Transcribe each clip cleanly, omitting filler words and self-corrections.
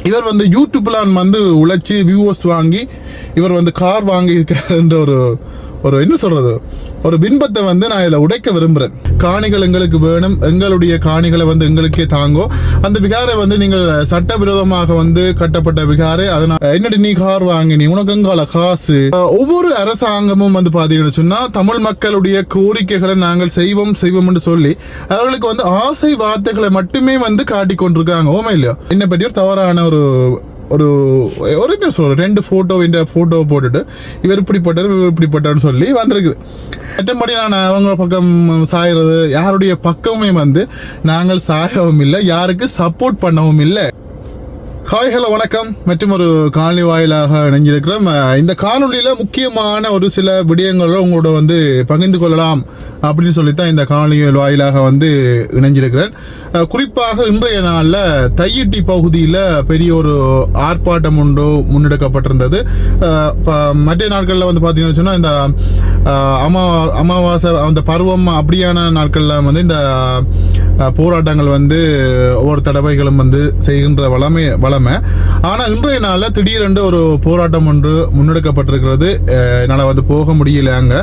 இவர் வந்து யூடியூப்லாம் வந்து உழைச்சி வியூவர்ஸ் வாங்கி இவர் வந்து கார் வாங்கி இருக்காருன்ற ஒரு என்ன சொல்றது, ஒரு பின்பத்தை வந்து நான் இதில் உடைக்க விரும்புகிறேன். காணிகள் எங்களுக்கு வேணும், எங்களுடைய காணிகளை வந்து எங்களுக்கே தாங்கோ. அந்த விகாரை வந்து நீங்கள் சட்டவிரோதமாக வந்து கட்டப்பட்ட விகாரை, அதனால் என்னடி நீ கார் வாங்கினி, உனக்கு எங்கால காசு. ஒவ்வொரு அரசாங்கமும் வந்து பார்த்தீங்கன்னு சொன்னால் தமிழ் மக்களுடைய கோரிக்கைகளை நாங்கள் செய்வோம் என்று சொல்லி அவர்களுக்கு வந்து ஆசை வார்த்தைகளை மட்டுமே வந்து காட்டி கொண்டிருக்காங்க. ஓமே இல்லையோ, என்னை பற்றி ஒரு தவறான ஒரு என்ன சொல்ற 2 போட்டோவை போட்டுட்டு இவர் இப்படிப்பட்டார்னு சொல்லி வந்திருக்குது. மற்றபடி நான் அவங்க பக்கம் சாயறது, யாருடைய பக்கமே வந்து நாங்கள் சாயவும் இல்லை, யாருக்கு சப்போர்ட் பண்ணவும் இல்லை. ஹாய் ஹலோ வணக்கம். மற்றும் ஒரு காணொலி வாயிலாக இணைஞ்சிருக்கிறோம். இந்த காணொலியில் முக்கியமான ஒரு சில விடயங்களோட உங்களோட வந்து பகிர்ந்து கொள்ளலாம் அப்படின்னு சொல்லித்தான் இந்த காணொலி வாயிலாக வந்து இணைஞ்சிருக்கிறேன். குறிப்பாக இன்றைய நாளில் தையிட்டி பகுதியில் பெரிய ஒரு ஆர்ப்பாட்டம் ஒன்று முன்னெடுக்கப்பட்டிருந்தது. மற்ற நாட்களில் வந்து பார்த்தீங்கன்னு சொன்னால் இந்த அமாவாசை அந்த பருவம் அப்படியான நாட்களில் வந்து இந்த போராட்டங்கள் வந்து ஒவ்வொரு தடவைகளும் வந்து செய்கின்ற வளமை. ஆனால் இன்றைய நாளில் திடீரென்று ஒரு போராட்டம் ஒன்று முன்னெடுக்கப்பட்டிருக்கிறது. என்னால் வந்து போக முடியல. அங்கே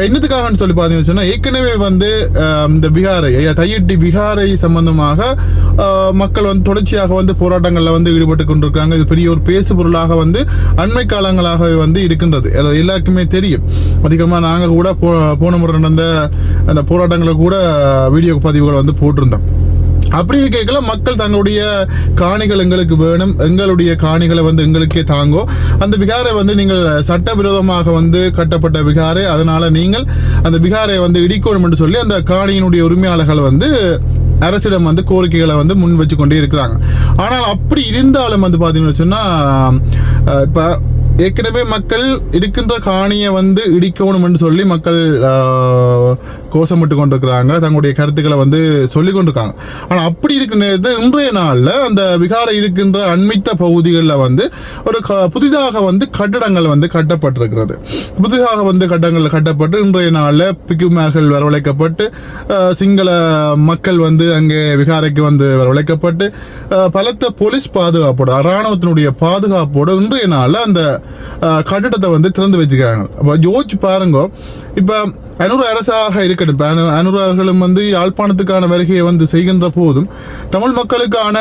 என்னத்துக்காகன்னு சொல்லி பார்த்தீங்கன்னு சொன்னால், ஏற்கனவே வந்து இந்த தையிட்டி விகாரை சம்பந்தமாக மக்கள் வந்து தொடர்ச்சியாக வந்து போராட்டங்களில் வந்து ஈடுபட்டு கொண்டிருக்காங்க. இது பெரிய ஒரு பேசு பொருளாக வந்து அண்மை காலங்களாக வந்து இருக்கின்றது. எல்லாருக்குமே தெரியும். அதிகமாக நாங்கள் கூட போன முறை நடந்த அந்த போராட்டங்களை கூட வீடியோ பதிவுகள் வந்து போட்டிருந்தோம். அப்படி கேட்கல, மக்கள் தங்களுடைய காணிகள் எங்களுக்கு வேணும், எங்களுடைய காணிகளை வந்து எங்களுக்கே தாங்கோ. அந்த விகாரை வந்து நீங்கள் சட்டவிரோதமாக வந்து கட்டப்பட்ட விகாரை, அதனால நீங்கள் அந்த விகாரை வந்து இடிக்கணும் என்று சொல்லி அந்த காணியினுடைய உரிமையாளர்கள் வந்து அரசிடம் வந்து கோரிக்கைகளை வந்து முன் வச்சு கொண்டே இருக்கிறாங்க. ஆனால் அப்படி இருந்தாலும் வந்து பார்த்தீங்கன்னு சொன்னால், இப்போ ஏற்கனவே மக்கள் இருக்கின்ற காணியை வந்து இடிக்கணும் என்று சொல்லி மக்கள் கோஷமிட்டு கொண்டிருக்கிறாங்க, தங்களுடைய கருத்துக்களை வந்து சொல்லி கொண்டிருக்காங்க. ஆனால் அப்படி இருக்கிற நேரத்தில் இன்றைய நாளில் அந்த விகாரை இருக்கின்ற அண்மித்த பகுதிகளில் வந்து ஒரு புதிதாக வந்து கட்டடங்கள் வந்து கட்டப்பட்டிருக்கிறது. புதிதாக வந்து கட்டடங்கள் கட்டப்பட்டு இன்றைய நாளில் பிக்குமார்கள் வரவழைக்கப்பட்டு சிங்கள மக்கள் வந்து அங்கே விகாரைக்கு வந்து வரவழைக்கப்பட்டு பலத்த போலீஸ் பாதுகாப்போடு, இராணுவத்தினுடைய பாதுகாப்போடு இன்றைய நாளில் அந்த கட்டிடத்தை வந்து திறந்து வச்சுக்காங்க. அப்போ யோசிச்சு பாருங்க, இப்போ அனுர அரசாக இருக்கட்டும், இப்போ அனுர அவர்களும் வந்து யாழ்ப்பாணத்துக்கான வருகையை வந்து செய்கின்ற போதும் தமிழ் மக்களுக்கான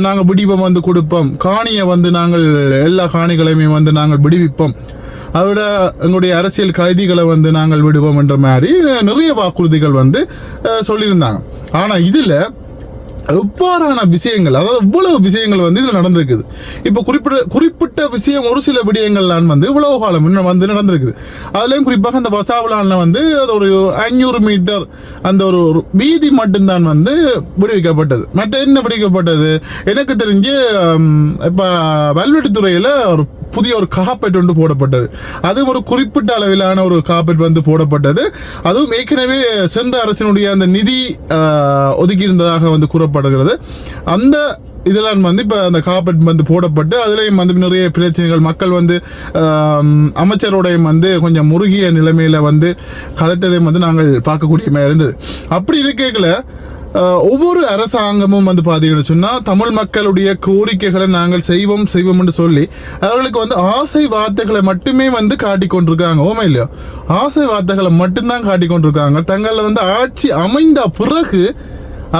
நாங்கள் விடிவம் வந்து கொடுப்போம், காணியை வந்து நாங்கள் எல்லா காணிகளையுமே வந்து நாங்கள் விடுவிப்போம், அதோட எங்களுடைய அரசியல் கைதிகளை வந்து நாங்கள் விடுவோம் என்ற மாதிரி நிறைய வாக்குறுதிகள் வந்து சொல்லியிருந்தாங்க. ஆனால் இதில் எவ்வாறான விஷயங்கள், அதாவது இவ்வளவு விஷயங்கள் வந்து இதில் நடந்திருக்குது. இப்போ குறிப்பிட்ட விஷயம், ஒரு சில விடயங்கள்லாம் வந்து இவ்வளவு காலம் இன்னும் வந்து நடந்திருக்குது. அதுலேயும் குறிப்பாக அந்த வசாவிலான வந்து அது ஒரு 500 மீட்டர் அந்த ஒரு வீதி மட்டும்தான் வந்து விடுவிக்கப்பட்டது. மற்ற என்ன விடுவிக்கப்பட்டது எனக்கு தெரிஞ்சு இப்போ வல்வெட்டித்துறையில் ஒரு புதிய ஒரு காப்பெட் ஒன்று போடப்பட்டது. அதுவும் ஒரு குறிப்பிட்ட அளவிலான ஒரு காப்பெட் வந்து போடப்பட்டது. அதுவும் ஏற்கனவே சென்ற அரசினுடைய அந்த நிதி ஒதுக்கி இருந்ததாக வந்து கூறப்படுகிறது. அந்த இதெல்லாம் வந்து இப்போ அந்த காப்பெட் வந்து போடப்பட்டு அதுலேயும் வந்து நிறைய பிரச்சனைகள், மக்கள் வந்து அமைச்சரோடையும் வந்து கொஞ்சம் முருகிய நிலைமையில வந்து கதைத்ததையும் வந்து நாங்கள் பார்க்கக்கூடிய மாதிரி இருந்தது. அப்படி இருக்கல ஒவ்வொரு அரசாங்கமும் வந்து பார்த்தீங்கன்னு சொன்னால் தமிழ் மக்களுடைய கோரிக்கைகளை நாங்கள் செய்வோம் என்று சொல்லி அவர்களுக்கு வந்து ஆசை வார்த்தைகளை மட்டுமே வந்து காட்டி கொண்டிருக்காங்க. ஓமே இல்லையோ, ஆசை வார்த்தைகளை மட்டும்தான் காட்டி கொண்டிருக்காங்க. தங்களில் வந்து ஆட்சி அமைந்த பிறகு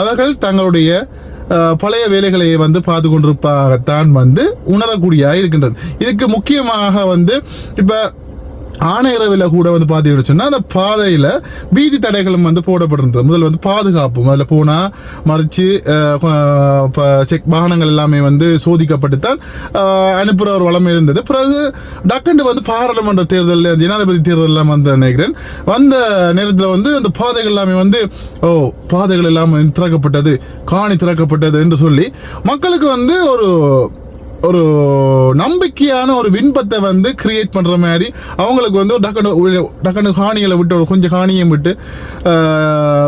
அவர்கள் தங்களுடைய பழைய வேலைகளை வந்து பார்த்து கொண்டிருப்பாகத்தான் வந்து உணரக்கூடியதாக இருக்கின்றது. இதுக்கு முக்கியமாக வந்து இப்போ ஆணையரவில் கூட வந்து பார்த்தீங்கன்னு சொன்னால் அந்த பாதையில் வீதி தடைகளும் வந்து போடப்பட்டிருந்தது. முதல் வந்து பாதுகாப்பும் அதில் போனால் மறித்து செக் வாகனங்கள் எல்லாமே வந்து சோதிக்கப்பட்டுத்தான் அனுப்புகிற ஒரு வளமை இருந்தது. பிறகு டக்குண்டு வந்து பாராளுமன்ற தேர்தல், ஜனாதிபதி தேர்தலெல்லாம் வந்து நினைக்கிறேன் வந்த நேரத்தில் வந்து அந்த பாதைகள் எல்லாமே வந்து பாதைகள் எல்லாம் திறக்கப்பட்டது, காணி திறக்கப்பட்டது என்று சொல்லி மக்களுக்கு வந்து ஒரு நம்பிக்கையான ஒரு விண்பத்தை வந்து கிரியேட் பண்ணுற மாதிரி அவங்களுக்கு வந்து டக்குனு காணிகளை விட்டு கொஞ்சம் காணியும் விட்டு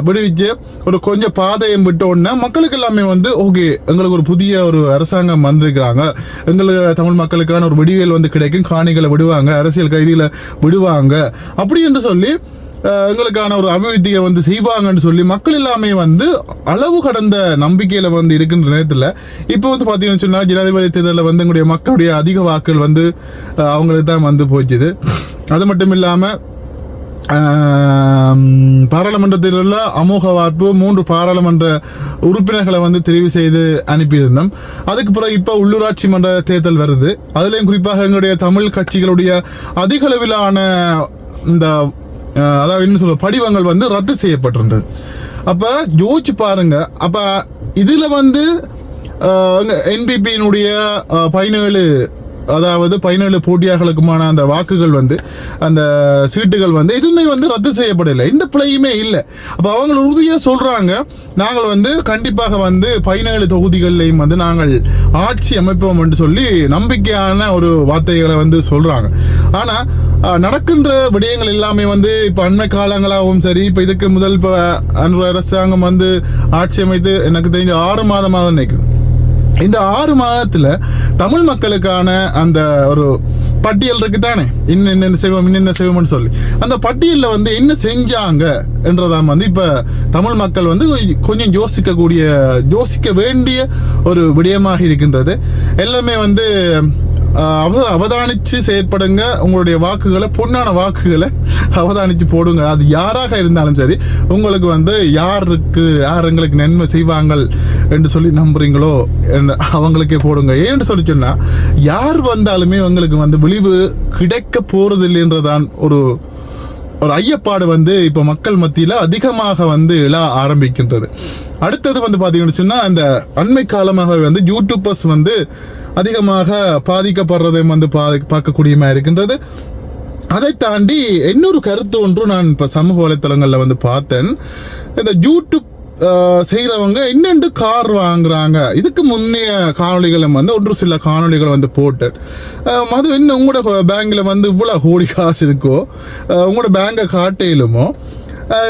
விடுவிச்சு ஒரு கொஞ்சம் பாதையும் விட்ட உடனே மக்களுக்கு எல்லாமே வந்து ஓகே, எங்களுக்கு ஒரு புதிய ஒரு அரசாங்கம் வந்திருக்கிறாங்க, எங்களுக்கு தமிழ் மக்களுக்கான ஒரு விடிவியல் வந்து கிடைக்கும், காணிகளை விடுவாங்க, அரசியல் கைதிகளை விடுவாங்க அப்படி என்று சொல்லி எங்களுக்கான ஒரு அபிவிருத்தியை வந்து செய்வாங்கன்னு சொல்லி மக்கள் எல்லாமே வந்து அளவு கடந்த நம்பிக்கையில வந்து இருக்கின்ற நேரத்தில் இப்போ வந்து பார்த்தீங்கன்னு சொன்னால் ஜனாதிபதி தேர்தலில் வந்து எங்களுடைய மக்களுடைய அதிக வாக்குகள் வந்து அவங்களுக்கு தான் வந்து போச்சுது. அது மட்டும் இல்லாமல் பாராளுமன்ற தேர்தலில் அமோக வார்ப்பு 3 பாராளுமன்ற உறுப்பினர்களை வந்து தெரிவு செய்து அனுப்பியிருந்தோம். அதுக்கு பிறகு இப்போ உள்ளூராட்சி மன்ற தேர்தல் வருது. அதுலேயும் குறிப்பாக எங்களுடைய தமிழ் கட்சிகளுடைய அதிக அளவிலான இந்த அதாவது என்ன சொல்ல படிவங்கள் வந்து ரத்து செய்யப்பட்டிருந்தது. அப்போ யோசிச்சு பாருங்க. அப்போ இதில் வந்து என்பிபியினுடைய 17 போட்டியாளர்களுக்குமான அந்த வாக்குகள் வந்து அந்த சீட்டுகள் வந்து எதுவுமே வந்து ரத்து செய்யப்படலை. இந்த பிழையுமே இல்லை. அப்போ அவங்க உறுதியாக சொல்கிறாங்க, நாங்கள் வந்து கண்டிப்பாக வந்து 17 தொகுதிகளிலையும் வந்து நாங்கள் ஆட்சி அமைப்போம் என்று சொல்லி நம்பிக்கையான ஒரு வார்த்தைகளை வந்து சொல்கிறாங்க. ஆனால் நடக்கின்ற விடயங்கள் எல்லாமே வந்து இப்போ அண்மை காலங்களாகவும் சரி, இப்போ இதுக்கு முதல் இப்போ அரசாங்கம் வந்து ஆட்சி அமைத்து எனக்கு தெரிஞ்ச 6 மாதமாக நினைக்கிறேன். இந்த 6 மாதத்தில் தமிழ் மக்களுக்கான அந்த ஒரு பட்டியல் இருக்கு தானே, இன்னென்ன செய்வோம்னு சொல்லி அந்த பட்டியலில் வந்து என்ன செஞ்சாங்க என்றதான் வந்து இப்போ தமிழ் மக்கள் வந்து கொஞ்சம் யோசிக்க வேண்டிய ஒரு விடயமாக இருக்கின்றது. எல்லாமே வந்து அவதானிச்சு செயற்படுங்க. உங்களுடைய வாக்குகளை, பொன்னான வாக்குகளை அவதானிச்சு போடுங்க. அது யாராக இருந்தாலும் சரி, உங்களுக்கு வந்து யார் எங்களுக்கு நன்மை செய்வாங்க என்று சொல்லி நம்புறீங்களோ அவங்களுக்கே போடுங்க. ஏன்னு சொல்லி சொன்னா யார் வந்தாலுமே உங்களுக்கு வந்து விளைவு கிடைக்க போறது இல்லைன்றதான் ஒரு ஐயப்பாடு வந்து இப்போ மக்கள் மத்தியில் அதிகமாக வந்து எழ ஆரம்பிக்கின்றது. அடுத்தது வந்து பார்த்தீங்கன்னு சொன்னால் அந்த அண்மை காலமாக வந்து யூடியூபர்ஸ் வந்து அதிகமாக பாதிக்கப்படுறதையும் வந்து பார்க்கக்கூடியமா இருக்கின்றது. அதை தாண்டி இன்னொரு கருத்து ஒன்று நான் இப்போ சமூக வலைத்தளங்களில் வந்து பார்த்தேன். இந்த யூடியூப் செய்கிறவங்க இன்னெண்டு கார் வாங்குறாங்க. இதுக்கு முன்னைய காணொலிகளும் வந்து ஒன்று சில காணொலிகளை வந்து போட்டேன். அது இன்னும் உங்களோட பேங்கில் வந்து இவ்வளோ கோடி காசு இருக்கோ, உங்களோட பேங்கை காட்டையிலுமோ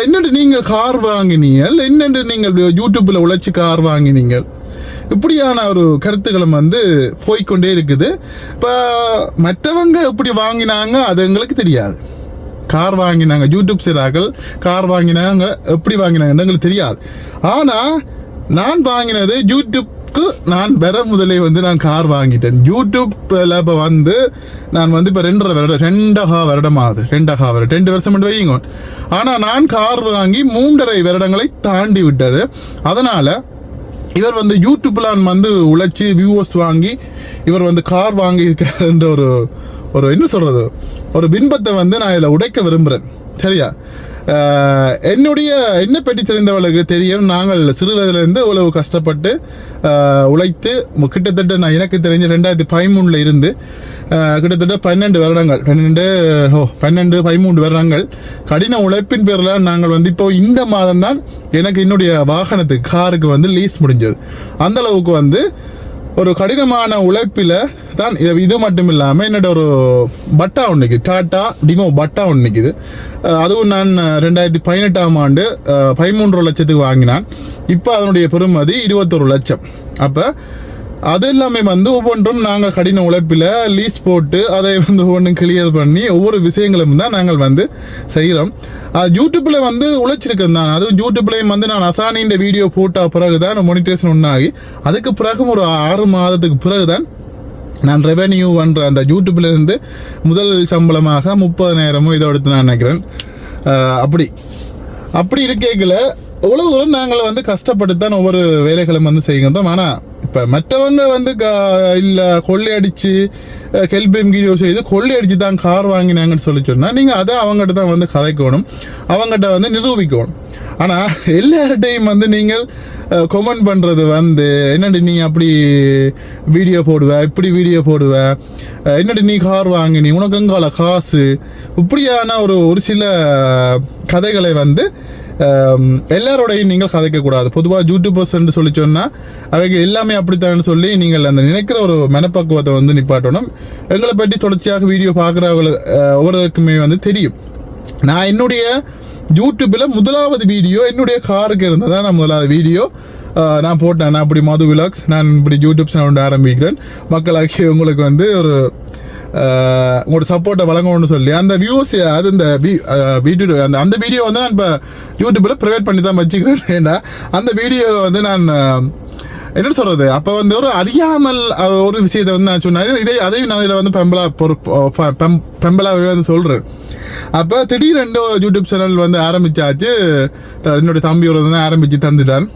என்னென்று நீங்கள் கார் வாங்கினீங்கள், என்னென்று நீங்கள் யூடியூப்பில் உழைச்சி கார் வாங்கினீங்கள், இப்படியான ஒரு கருத்துக்களும் வந்து போய்கொண்டே இருக்குது. இப்போ மற்றவங்க எப்படி வாங்கினாங்க அது எங்களுக்கு தெரியாது. கார் வாங்கினாங்க, யூடியூப் செய்கிறார்கள் கார் வாங்கினாங்க, எப்படி வாங்கினாங்கன்னு எங்களுக்கு தெரியாது. ஆனால் நான் வாங்கினது யூடியூப்க்கு நான் வர முதலே வந்து நான் கார் வாங்கிட்டேன். யூடியூப்பில் இப்போ வந்து நான் வந்து இப்போ 2.5 வருடம் ஆகுது. 2 வருஷம் மட்டும் வைங்க. ஆனால் நான் கார் வாங்கி 3.5 வருடங்களை தாண்டி விட்டது. அதனால் இவர் வந்து யூடியூப்லாம் வந்து உழைச்சி வியூவர்ஸ் வாங்கி இவர் வந்து கார் வாங்கியிருக்காருன்ற ஒரு என்ன சொல்கிறது, ஒரு பின்பத்தை வந்து நான் இதில் உடைக்க விரும்புகிறேன். சரியா? என்னை பற்றி தெரிந்தவளுக்கு தெரியும். நாங்கள் சிறுவயதிலிருந்து இவ்வளவு கஷ்டப்பட்டு உழைத்து கிட்டத்தட்ட நான் எனக்கு தெரிஞ்ச 2013 இருந்து கிட்டத்தட்ட 13 வருடங்கள் கடின உழைப்பின் பேரில் நாங்கள் வந்து இப்போ இந்த மாதம் தான் எனக்கு என்னுடைய வாகனத்துக்கு காருக்கு வந்து லீஸ் முடிஞ்சது. அந்த அளவுக்கு வந்து ஒரு கடினமான உழைப்பில் தான் இது மட்டும் இல்லாமல் என்னோட ஒரு பட்டா ஒன்றுக்கு டாட்டா டிமோ பட்டா ஒன்றுக்குது. அதுவும் நான் 2018ஆம் ஆண்டு 13 லட்சத்துக்கு வாங்கினான். இப்போ அதனுடைய பெறுமதி 21 லட்சம். அப்போ அது எல்லாமே வந்து ஒவ்வொன்றும் நாங்கள் கடின உழைப்பில் லீஸ் போட்டு அதை வந்து ஒவ்வொன்றும் கிளியர் பண்ணி ஒவ்வொரு விஷயங்களும் தான் நாங்கள் வந்து செய்கிறோம். யூடியூப்பில் வந்து உழைச்சிருக்கேன் தான். அதுவும் யூடியூப்லேயும் வந்து நான் அசானின்ற வீடியோ போட்ட பிறகு தான் மோனிட்டேஷன் ஒன்றாகி அதுக்கு பிறகும் ஒரு 6 மாதத்துக்கு பிறகு தான் நான் ரெவென்யூ பண்ணுற அந்த யூடியூப்லேருந்து முதல் சம்பளமாக 30,000 இதை எடுத்து நான் நினைக்கிறேன். அப்படி இருக்கேக்கில் எவ்வளோ தூரம் நாங்கள் வந்து கஷ்டப்பட்டு தான் ஒவ்வொரு வேலைகளும் வந்து செய்கின்றோம். ஆனால் இப்போ மற்றவங்க வந்து இல்லை கொள்ளையடிச்சு ஹெல்பிங் வீடியோ செய்து கொள்ளையடிச்சு தான் கார் வாங்கினாங்கன்னு சொல்லி சொன்னால் நீங்கள் அதை அவங்ககிட்ட தான் வந்து கதைக்கணும், அவங்ககிட்ட வந்து நிரூபிக்கணும். ஆனால் எல்லார்டையும் வந்து நீங்கள் கமெண்ட் பண்ணுறது வந்து என்னடி நீ அப்படி வீடியோ போடுவ, இப்படி வீடியோ போடுவ, என்னடி நீ கார் வாங்கினி, உனக்கு எங்கால காசு, இப்படியான ஒரு சில கதைகளை வந்து எல்லாரோடையும் நீங்கள் கதைக்கக்கூடாது. பொதுவாக யூடியூபர்ஸ் என்று சொல்லி சொன்னால் அவைக்கு எல்லாமே அப்படித்தான் சொல்லி நீங்கள் அந்த நினைக்கிற ஒரு மனப்பக்குவத்தை வந்து நிப்பாட்டணும். எங்களை பற்றி தொடர்ச்சியாக வீடியோ பார்க்குறவங்களுக்கு ஒவ்வொருக்குமே வந்து தெரியும். நான் என்னுடைய யூடியூப்பில் முதலாவது வீடியோ என்னுடைய காருக்கு இருந்ததா. நான் முதலாவது வீடியோ நான் போட்டேன். நான் அப்படி மது விலாக்ஸ், நான் இப்படி யூடியூப் சேனல் ஆரம்பிக்கிறேன், மக்களாகி உங்களுக்கு வந்து ஒரு உங்களோட சப்போர்ட்டை வழங்கணும்னு சொல்லி அந்த வியூஸ் அது இந்த வீடியோ அந்த வீடியோ வந்து நான் இப்போ யூடியூப்பில் ப்ரைவேட் பண்ணி தான் வச்சுக்கிறேன். ஏன்னா அந்த வீடியோ வந்து நான் என்ன சொல்கிறது, அப்போ வந்து ஒரு அறியாமல் ஒரு விஷயத்தை வந்து நான் சொன்னேன். அதையும் நான் இதில் வந்து பெம்பலாகவே வந்து சொல்கிறேன். அப்போ திடீரென்று யூடியூப் சேனல் வந்து ஆரம்பித்தாச்சு. என்னுடைய தம்பி ஒரு ஆரம்பித்து தந்துட்டான்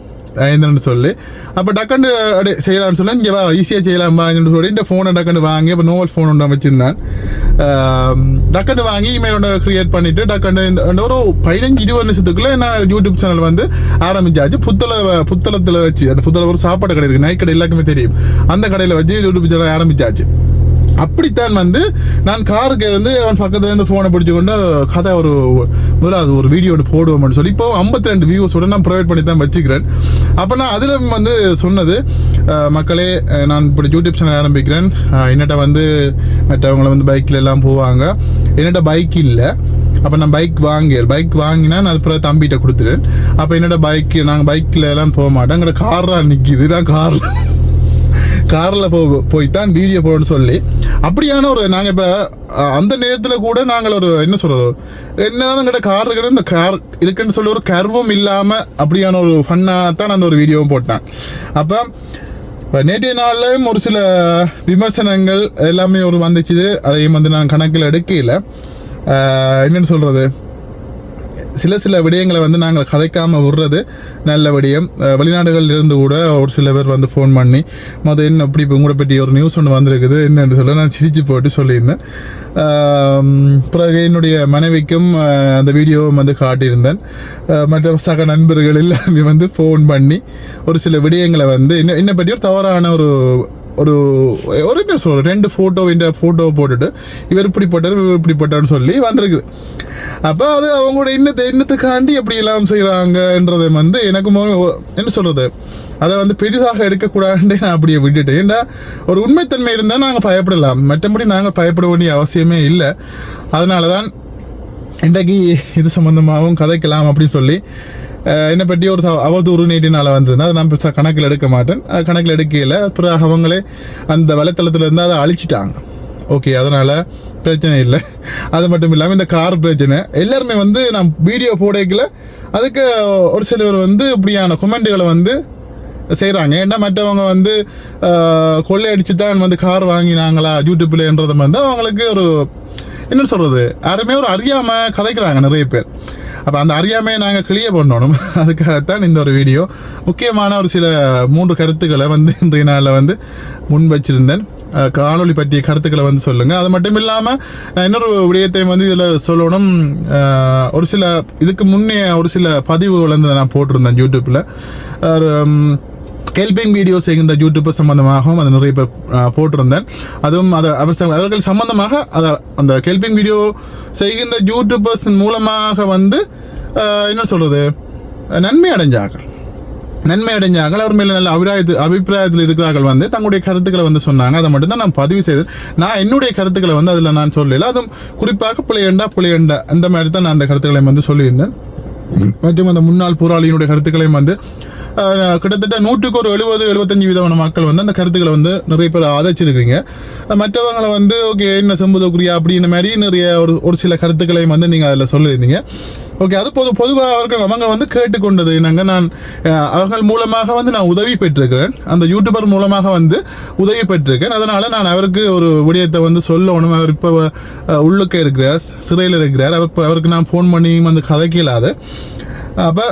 என்னன்னு சொல்லி. அப்போ டக்குன்னு அப்படியே செய்யலாம்னு சொல்லி இங்கே வா ஈஸியாக செய்யலாம் வாங்கன்னு சொல்லி இந்த ஃபோனை டக்குன்னு வாங்கி இப்போ நோவல் ஃபோன் ஒன்று வச்சுருந்தேன். டக்குன்னு வாங்கி இமெயில் ஒன்று க்ரியேட் பண்ணிவிட்டு டக்குன்னு இந்த ஒரு 15-20 நிமிஷத்துக்குள்ளே நான் யூடியூப் சேனல் வந்து ஆரம்பிச்சாச்சு. புத்தளத்தில் வச்சு அந்த புத்தளம் ஒரு சாப்பாடு கடை இருக்குது, நைட் கடை எல்லாருக்குமே தெரியும். அந்த கடையில் வச்சு யூடியூப் சேனல் ஆரம்பிச்சாச்சு. அப்படித்தான் வந்து நான் காருக்கு இருந்து அவன் பக்கத்துல இருந்து ஃபோனை பிடிச்சி கொண்டு கதை முதலாவது ஒரு வீடியோ ஒன்று போடுவோம்னு சொல்லி இப்போ 52 வியூஸோட நான் ப்ரொவைட் பண்ணி தான் வச்சுக்கிறேன். அப்போ நான் அதில் வந்து சொன்னது, மக்களே நான் இப்படி யூடியூப் சேனல் ஆரம்பிக்கிறேன், என்னட்ட வந்து மற்றவங்களை வந்து பைக்கில் எல்லாம் போவாங்க, என்னட்ட பைக் இல்லை. அப்போ நான் பைக் வாங்கினா நான் அது பிறகு தம்பிகிட்ட கொடுத்துட்டேன். அப்போ என்னோட நாங்கள் பைக்கில் எல்லாம் போக மாட்டோம், எங்களோட காராக நிற்கிது, நான் காரில் போய்த்தான் வீடியோ போடணும்னு சொல்லி அப்படியான ஒரு நாங்கள் இப்போ அந்த நேரத்தில் கூட நாங்கள் ஒரு என்ன சொல்கிறது, என்னதான் எங்கள்கிட்ட கார் இருக்கிற இந்த கார் இருக்குன்னு சொல்லி ஒரு கர்வம் இல்லாமல் அப்படியான ஒரு ஃபன்னாக தான் அந்த ஒரு வீடியோவும் போட்டேன். அப்போ நேற்றைய நாள்லையும் ஒரு சில விமர்சனங்கள் எல்லாமே ஒரு வந்துச்சு. அதையும் வந்து நான் கணக்கில் எடுக்கையில் என்னென்னு சொல்கிறது, சில விடயங்களை வந்து நாங்கள் கதைக்காமல் விடுறது நல்ல விடயம். வெளிநாடுகளில் இருந்து கூட ஒரு சில பேர் வந்து ஃபோன் பண்ணி என்ன அப்படி இப்போ உங்களை பற்றி ஒரு நியூஸ் ஒன்று வந்திருக்குது என்னென்னு சொல்ல நான் சிரிச்சு போட்டு சொல்லியிருந்தேன். பிறகு என்னுடைய மனைவிக்கும் அந்த வீடியோவை வந்து காட்டியிருந்தேன். மற்ற சக நண்பர்கள் எல்லாமே வந்து ஃபோன் பண்ணி ஒரு சில விடயங்களை வந்து என்னை பற்றி ஒரு தவறான ஒரு என்ன சொல்கிறேன் 2 ஃபோட்டோவை போட்டுட்டு இவர் இப்படி போட்டார்னு சொல்லி வந்திருக்குது. அப்போ அது அவங்களோட இன்னத்துக்காண்டி எப்படி எல்லாம் செய்கிறாங்கன்றதை வந்து எனக்கு என்ன சொல்கிறது, அதை வந்து பெரிதாக எடுக்கக்கூடாதுன்னு நான் அப்படியே விட்டுட்டேன். ஏன்னா ஒரு உண்மைத்தன்மை இருந்தால் நாங்கள் பயப்படலாம், மற்றபடி நாங்கள் பயப்பட வேண்டிய அவசியமே இல்லை. அதனால தான் இன்றைக்கு இது சம்மந்தமாகவும் கதைக்கலாம் அப்படின்னு சொல்லி என்னை பற்றி ஒரு அவதூறு நேட்டினால் வந்திருந்தேன். அதை நான் பெருசாக கணக்கில் எடுக்க மாட்டேன். கணக்கில் எடுக்கையில் பிறகு அவங்களே அந்த வலைத்தளத்தில் இருந்து அதை அழிச்சிட்டாங்க. ஓகே, அதனால் பிரச்சனை இல்லை. அது மட்டும் இல்லாமல் இந்த கார் பிரச்சனை எல்லாருமே வந்து நான் வீடியோ போடல அதுக்கு ஒரு சிலர் வந்து இப்படியான கொமெண்ட்டுகளை வந்து செய்கிறாங்க. ஏன்னா மற்றவங்க வந்து கொள்ளையடிச்சு தான் வந்து கார் வாங்கினாங்களா யூடியூப்லன்றதை வந்து அவங்களுக்கு ஒரு என்ன சொல்கிறது, யாருமே ஒரு அறியாமல் கதைக்கிறாங்க நிறைய பேர். அப்போ அந்த அறியாமையை நாங்கள் கிளியர் பண்ணணும். அதுக்காகத்தான் இந்த ஒரு வீடியோ. முக்கியமான ஒரு சில 3 கருத்துக்களை வந்து இன்றைய நாளில் வந்து முன் வச்சிருந்தேன். காணொலி பற்றிய கருத்துக்களை வந்து சொல்லுங்கள். அது மட்டும் இல்லாமல் நான் இன்னொரு விடயத்தையும் வந்து இதில் சொல்லணும். ஒரு சில இதுக்கு முன்னே ஒரு சில பதிவுகள் வந்து நான் போட்டிருந்தேன் யூடியூப்பில். ஹெல்பிங் வீடியோ செய்கின்ற யூடியூபர் சம்பந்தமாகவும் அது நிறைய பேர் போட்டிருந்தேன். அதுவும் அவர்கள் சம்பந்தமாக அந்த ஹெல்பிங் வீடியோ செய்கின்ற யூடியூபர்ஸ் மூலமாக வந்து என்ன சொல்கிறது நன்மை அடைஞ்சார்கள். அவர் மேலே நல்ல அபிப்பிராயத்தில் இருக்கிறார்கள் வந்து தங்களுடைய கருத்துக்களை வந்து சொன்னாங்க. அதை மட்டும்தான் நான் பதிவு செய்தேன். நான் என்னுடைய கருத்துக்களை வந்து அதில் நான் சொல்லல. அதுவும் குறிப்பாக புலையண்டா அந்த மாதிரி தான் நான் அந்த கருத்துக்களை வந்து சொல்லியிருந்தேன். மற்றும் அந்த முன்னாள் போராளியினுடைய கருத்துக்களையும் வந்து கிட்டத்தட்ட 170-75% மக்கள் வந்து அந்த கருத்துக்களை வந்து நிறைய பேர் ஆதரிச்சிருக்கீங்க. மற்றவங்களை வந்து ஓகே என்ன செம்புதோக்குரியா அப்படின்ற மாதிரி நிறைய ஒரு சில கருத்துக்களையும் வந்து நீங்கள் அதில் சொல்லியிருந்தீங்க. ஓகே, அது பொதுவாக அவங்க வந்து கேட்டுக்கொண்டது நான் அவர்கள் மூலமாக வந்து நான் உதவி பெற்றிருக்கிறேன். அந்த யூடியூபர் மூலமாக வந்து உதவி பெற்றிருக்கேன். அதனால் நான் அவருக்கு ஒரு விடயத்தை வந்து சொல்லணும். அவர் இப்போ உள்ளுக்க இருக்கிறார், சிறையில் இருக்கிறார். அவருக்கு நான் ஃபோன் பண்ணி வந்து கதைக்கலாது. அப்போ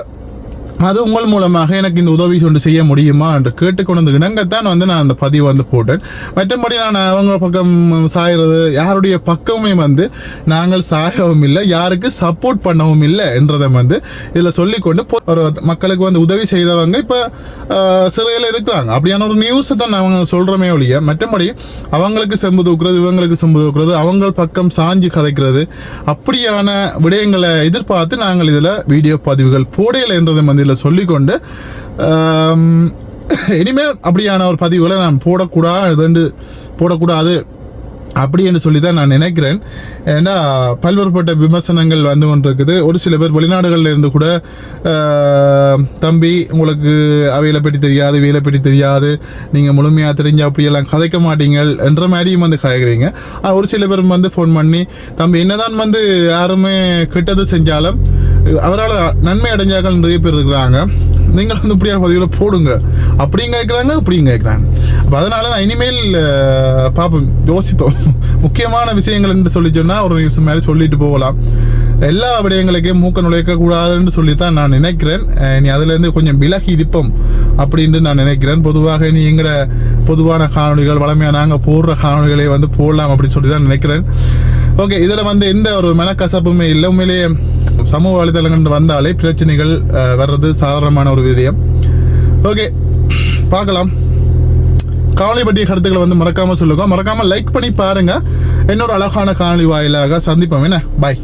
அது உங்கள் மூலமாக எனக்கு இந்த உதவி கொண்டு செய்ய முடியுமா என்று கேட்டுக்கொண்டு இணங்கத்தான் வந்து நான் அந்த பதிவு வந்து போட்டேன். மற்றபடி நான் அவங்க பக்கம் சாகிறது யாருடைய பக்கமே வந்து நாங்கள் சாயவும் இல்லை, யாருக்கு சப்போர்ட் பண்ணவும் இல்லை என்றதை வந்து இதில் சொல்லிக்கொண்டு ஒரு மக்களுக்கு வந்து உதவி செய்தவங்க இப்போ சிறையில் இருக்கிறாங்க. அப்படியான ஒரு நியூஸை தான் அவங்க சொல்கிறோமே ஒழிய மற்றபடி அவங்களுக்கு செம்பு தூக்குறது இவங்களுக்கு செம்பு தூக்குறது அவங்க பக்கம் சாஞ்சி கதைக்கிறது அப்படியான விடயங்களை எதிர்பார்த்து நாங்கள் இதில் வீடியோ பதிவுகள் போடையில் என்றதை வந்து சொல்லிக்கொண்டு இனிமேல் அப்படியான ஒரு பதிவுகளை நான் போடக்கூடாது அப்படி என்று சொல்லி தான் நான் நினைக்கிறேன். ஏன்னா பல்வேறுபட்ட விமர்சனங்கள் வந்து கொண்டிருக்குது. ஒரு சில பேர் வெளிநாடுகளில் இருந்து கூட தம்பி உங்களுக்கு அவைகளை பற்றி தெரியாது, இவைகளை பற்றி தெரியாது, நீங்கள் முழுமையாக தெரிஞ்சு அப்படியெல்லாம் கதைக்க மாட்டீங்க என்ற மாதிரியும் வந்து கதைக்கிறீங்க. ஒரு சில பேர் வந்து ஃபோன் பண்ணி தம்பி என்னதான் வந்து யாருமே கெட்டது செஞ்சாலும் அவரால் நன்மை அடைஞ்சாக்கள் நிறைய பேர் இருக்கிறாங்க, நீங்கள் வந்து இப்படியான பதிவுகளை போடுங்க அப்படியும் கேட்குறாங்க அப்படியும் கேட்குறாங்க. அப்போ அதனால் நான் இனிமேல் பார்ப்போம், யோசிப்போம். முக்கியமான விஷயங்கள் என்று சொல்லி சொன்னால் ஒரு நியூஸ் மாதிரி சொல்லிட்டு போகலாம். எல்லா விடயங்களுக்கும் மூக்க நுழைக்கக்கூடாதுன்னு சொல்லித்தான் நான் நினைக்கிறேன். நீ அதுலேருந்து கொஞ்சம் விலகி இருப்போம் அப்படின்ட்டு நான் நினைக்கிறேன். பொதுவாக நீ எங்கட பொதுவான காணொலிகள் வளமையாக நாங்கள் போடுற காணொலிகளை வந்து போடலாம் அப்படின்னு சொல்லி தான் நினைக்கிறேன். ஓகே, இதில் வந்து எந்த ஒரு மனக்கசப்புமே இல்லை. உண்மையிலேயே சமூக வலைதளங்கள் வந்தாலே பிரச்சனைகள் வர்றது சாதாரணமான ஒரு விடயம். ஓகே, பார்க்கலாம். காணொலி பற்றிய கருத்துக்களை வந்து மறக்காமல் சொல்லுங்க, மறக்காமல் லைக் பண்ணி பாருங்க. இன்னொரு அழகான காணொலி வாயிலாக சந்திப்போம். என்ன பாய்.